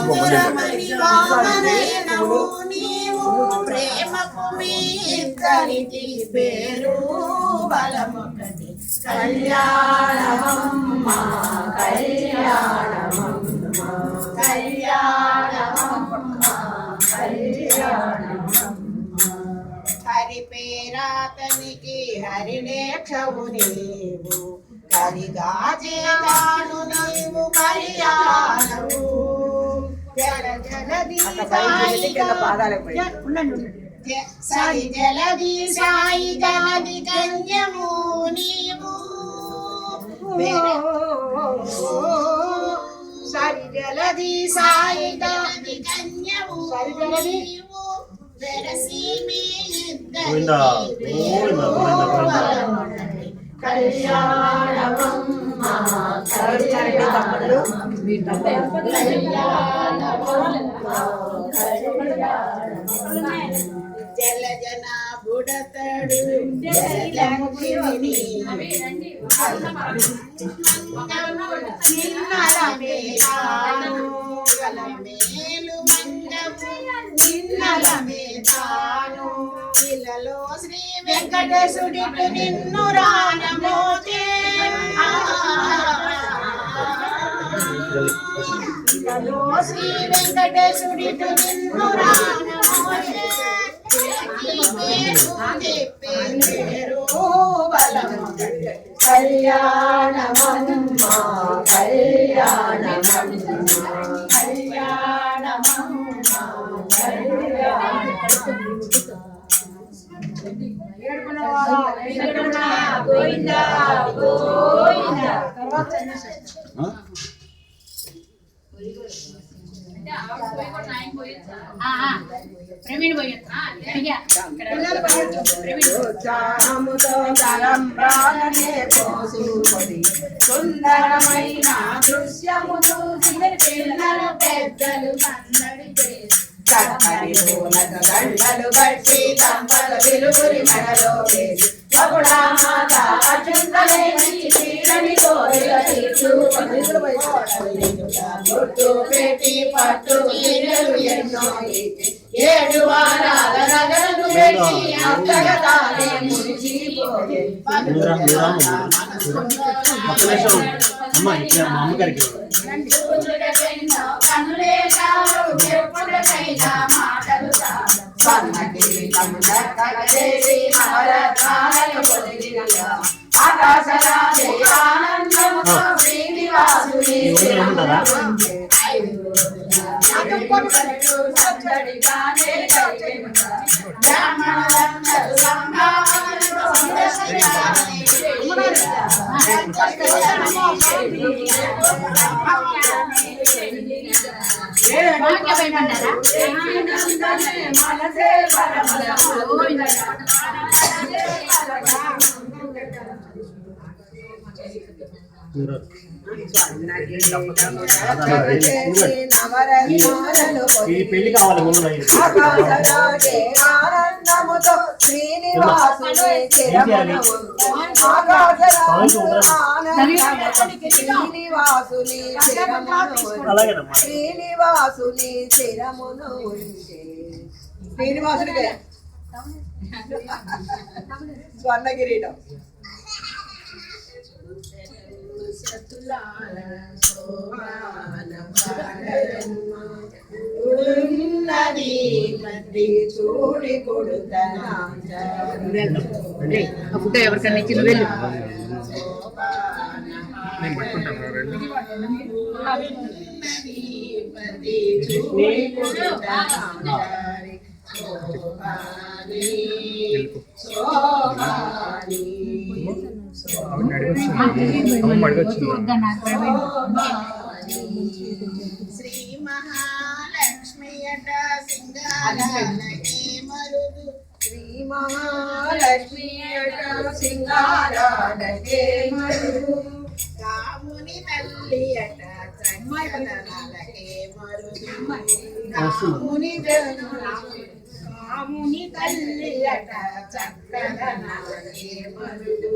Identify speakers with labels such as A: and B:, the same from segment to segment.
A: మధురమణి వామనయనము నీవు ప్రేమకు మీ ఇద్దరికి పేరు బలమొకటి కళ్యాణమమ్మ కళ్యాణమమ్మ కళ్యాణమమ్మ కళ్యాణమమ్మ హరి పేరాతనికి హరినేక్షవు నీవు కరిగాజేదాను నీవు కళ్యాణము జల జలది సాయి జలది సాయి జలది కన్యము నీవు సాయి జలది సాయి జలది కన్యము నీవు వెరసి మీ ఇద్దరి కళ్యాణమమ్మ జల జన బుడతడు మేలు మండపు నిన్నల మేధాను ఇలలో శ్రీ వెంకటేశుడిటు నిన్ను రానమోతే ఇలలో శ్రీ వెంకటేశుడిటు నిన్ను రానమోతే కళ్యాణమమ్మ కళ్యాణమమ్మ కళ్యాణమమ్మ గోవిందా గోవిందా ప్రవీణ్ సుందరమైన దృశ్యము చూసి పిల్లలు పెద్దలు చక్కని పూలతో దండలు బట్టి దంపలు విలుగురి మెడలో వేసి బొట్టు పెట్టి పట్టు గిన్నెలు ఎన్నో ఏడు వారాల నగలను పెట్టి అంతగా తానే మురిసిపోయే కనులేనా మాటలు ఆకాశరాజే ఆనందముతో శ్రీనివాసుని సందడిగానే బ్రాహ్మణులందరూ సంభావనతో
B: పెళ్లి కావాలి
A: ఆనందముతో శ్రీనివాసుని శ్రీనివాసుని చిరమును శ్రీనివాసుడికే స్వర్ణ కిరీటం చూడి కొడుతనా
C: ఫుడ్ ఎవరికన్నా ఇచ్చిన వెళ్ళు
A: శ్రీ మహాలక్ష్మి అట సింగారాలకే మరుదు శ్రీ మహాలక్ష్మి అట సింగారాలకే మరుదు రాముని తల్లి అట చక్కదనాలకే మరుదు రాముని తల్లి అట చక్కదనాలకే మరుదు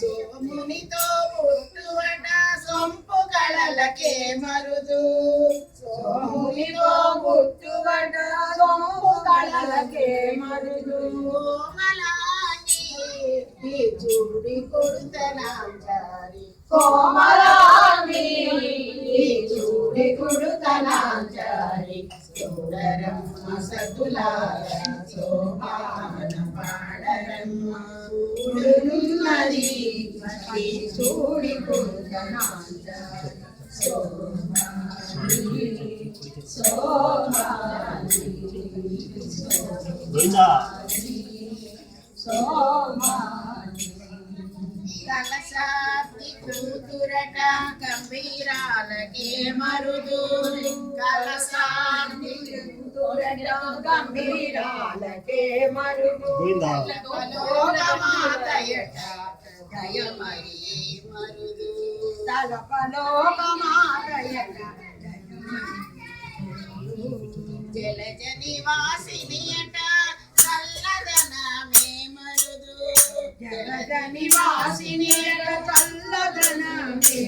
A: సోమునితో పుట్టువట సొంపు కళలకే మరుదు సోము తనాంచారి కోమలాంగి చూడి కుడుతనాంచారి చూడరమ్మ సతులార శోభాన పాడరమ్మ చూడున్నది చూడి కుడుతనాంచారి కలశాబ్ది కూతురట గంభీరాలకే మరుదు కలశాబ్ది కూతురట గంభీరాలకే మరుదు లోకమాతయట దయమరి మరుదు తలపలోకమాతయట జలజ నివాసినియట చల్లదనమే మరుదు జలజ నివాసినియట చల్లదనమే